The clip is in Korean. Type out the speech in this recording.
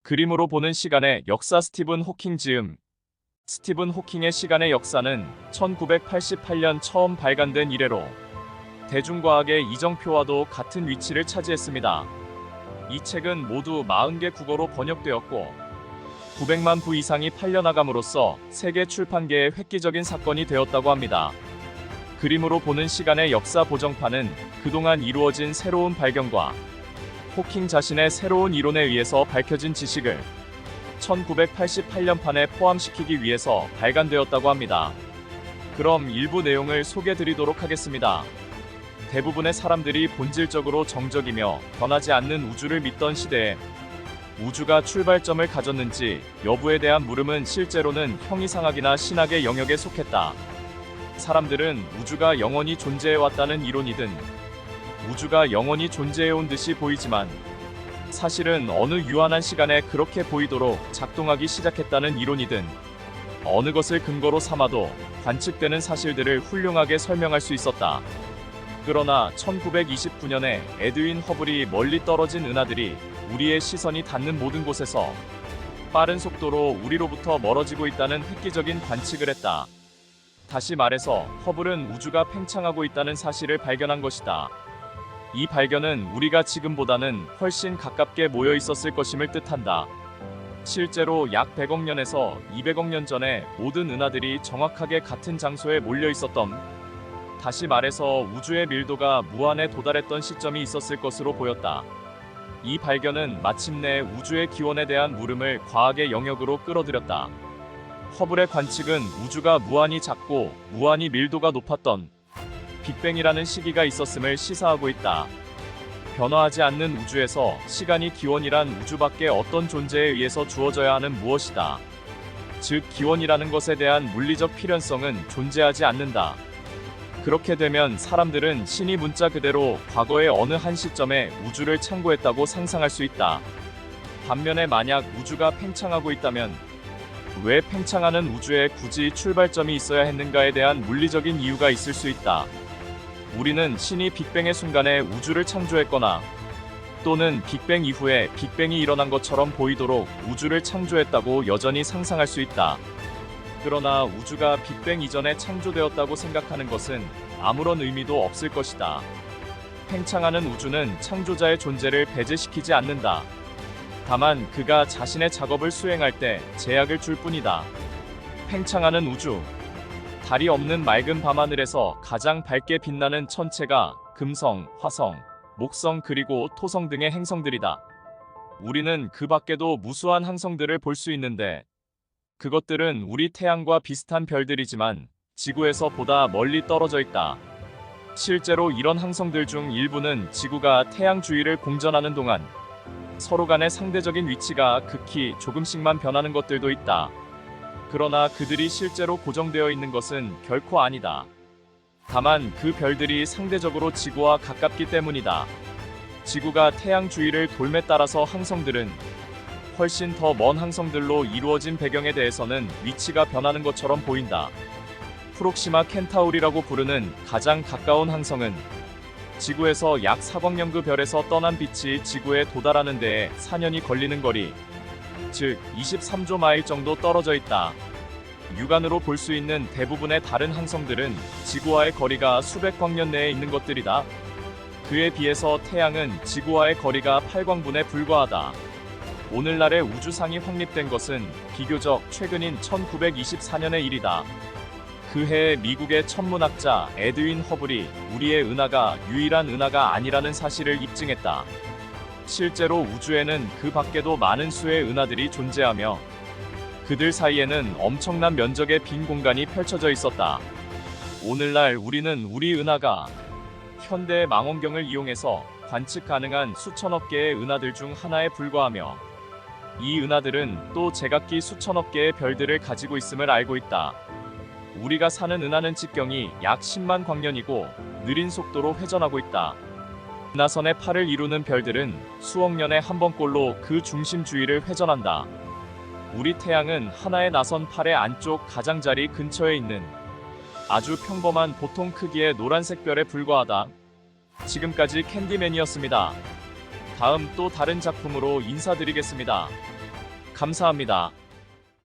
그림으로 보는 시간의 역사 스티븐 호킹 지음. 스티븐 호킹의 시간의 역사는 1988년 처음 발간된 이래로 대중과학의 이정표와도 같은 위치를 차지했습니다. 이 책은 모두 40개 국어로 번역되었고 900만 부 이상이 팔려나감으로써 세계 출판계의 획기적인 사건이 되었다고 합니다. 그림으로 보는 시간의 역사 보정판은 그동안 이루어진 새로운 발견과 호킹 자신의 새로운 이론에 의해서 밝혀진 지식을 1988년판에 포함시키기 위해서 발간되었다고 합니다. 그럼 일부 내용을 소개드리도록 하겠습니다. 대부분의 사람들이 본질적으로 정적이며 변하지 않는 우주를 믿던 시대에 우주가 출발점을 가졌는지 여부에 대한 물음은 실제로는 형이상학이나 신학의 영역에 속했다. 사람들은 우주가 영원히 존재해왔다는 이론이든 우주가 영원히 존재해온 듯이 보이지만 사실은 어느 유한한 시간에 그렇게 보이도록 작동하기 시작했다는 이론이든 어느 것을 근거로 삼아도 관측되는 사실들을 훌륭하게 설명할 수 있었다. 그러나 1929년에 에드윈 허블이 멀리 떨어진 은하들이 우리의 시선이 닿는 모든 곳에서 빠른 속도로 우리로부터 멀어지고 있다는 획기적인 관측을 했다. 다시 말해서 허블은 우주가 팽창하고 있다는 사실을 발견한 것이다. 이 발견은 우리가 지금보다는 훨씬 가깝게 모여 있었을 것임을 뜻한다. 실제로 약 100억 년에서 200억 년 전에 모든 은하들이 정확하게 같은 장소에 몰려 있었던, 다시 말해서 우주의 밀도가 무한에 도달했던 시점이 있었을 것으로 보였다. 이 발견은 마침내 우주의 기원에 대한 물음을 과학의 영역으로 끌어들였다. 허블의 관측은 우주가 무한히 작고 무한히 밀도가 높았던 빅뱅이라는 시기가 있었음을 시사하고 있다. 변화하지 않는 우주에서 시간이 기원이란 우주밖에 어떤 존재에 의해서 주어져야 하는 무엇이다. 즉 기원이라는 것에 대한 물리적 필연성은 존재하지 않는다. 그렇게 되면 사람들은 신이 문자 그대로 과거의 어느 한 시점에 우주를 창고했다고 상상할 수 있다. 반면에 만약 우주가 팽창하고 있다면 왜 팽창하는 우주에 굳이 출발점이 있어야 했는가에 대한 물리적인 이유가 있을 수 있다. 우리는 신이 빅뱅의 순간에 우주를 창조했거나 또는 빅뱅 이후에 빅뱅이 일어난 것처럼 보이도록 우주를 창조했다고 여전히 상상할 수 있다. 그러나 우주가 빅뱅 이전에 창조되었다고 생각하는 것은 아무런 의미도 없을 것이다. 팽창하는 우주는 창조자의 존재를 배제시키지 않는다. 다만 그가 자신의 작업을 수행할 때 제약을 줄 뿐이다. 팽창하는 우주. 달이 없는 맑은 밤하늘에서 가장 밝게 빛나는 천체가 금성, 화성, 목성 그리고 토성 등의 행성들이다. 우리는 그 밖에도 무수한 항성들을 볼 수 있는데 그것들은 우리 태양과 비슷한 별들이지만 지구에서 보다 멀리 떨어져 있다. 실제로 이런 항성들 중 일부는 지구가 태양 주위를 공전하는 동안 서로 간의 상대적인 위치가 극히 조금씩만 변하는 것들도 있다. 그러나 그들이 실제로 고정되어 있는 것은 결코 아니다. 다만 그 별들이 상대적으로 지구와 가깝기 때문이다. 지구가 태양 주위를 돌매 따라서 항성들은 훨씬 더 먼 항성들로 이루어진 배경에 대해서는 위치가 변하는 것처럼 보인다. 프록시마 켄타우리라고 부르는 가장 가까운 항성은 지구에서 약 4광년그 별에서 떠난 빛이 지구에 도달하는 데에 4년이 걸리는 거리, 즉 23조 마일 정도 떨어져 있다. 육안으로 볼 수 있는 대부분의 다른 항성들은 지구와의 거리가 수백 광년 내에 있는 것들이다. 그에 비해서 태양은 지구와의 거리가 8광분에 불과하다. 오늘날의 우주상이 확립된 것은 비교적 최근인 1924년의 일이다. 그 해에 미국의 천문학자 에드윈 허블이 우리의 은하가 유일한 은하가 아니라는 사실을 입증했다. 실제로 우주에는 그 밖에도 많은 수의 은하들이 존재하며 그들 사이에는 엄청난 면적의 빈 공간이 펼쳐져 있었다. 오늘날 우리는 우리 은하가 현대의 망원경을 이용해서 관측 가능한 수천억 개의 은하들 중 하나에 불과하며 이 은하들은 또 제각기 수천억 개의 별들을 가지고 있음을 알고 있다. 우리가 사는 은하는 직경이 약 10만 광년이고 느린 속도로 회전하고 있다. 은하선의 팔을 이루는 별들은 수억 년에 한 번꼴로 그 중심 주위를 회전한다. 우리 태양은 하나의 나선 팔의 안쪽 가장자리 근처에 있는 아주 평범한 보통 크기의 노란색 별에 불과하다. 지금까지 캔디맨이었습니다. 다음 또 다른 작품으로 인사드리겠습니다. 감사합니다.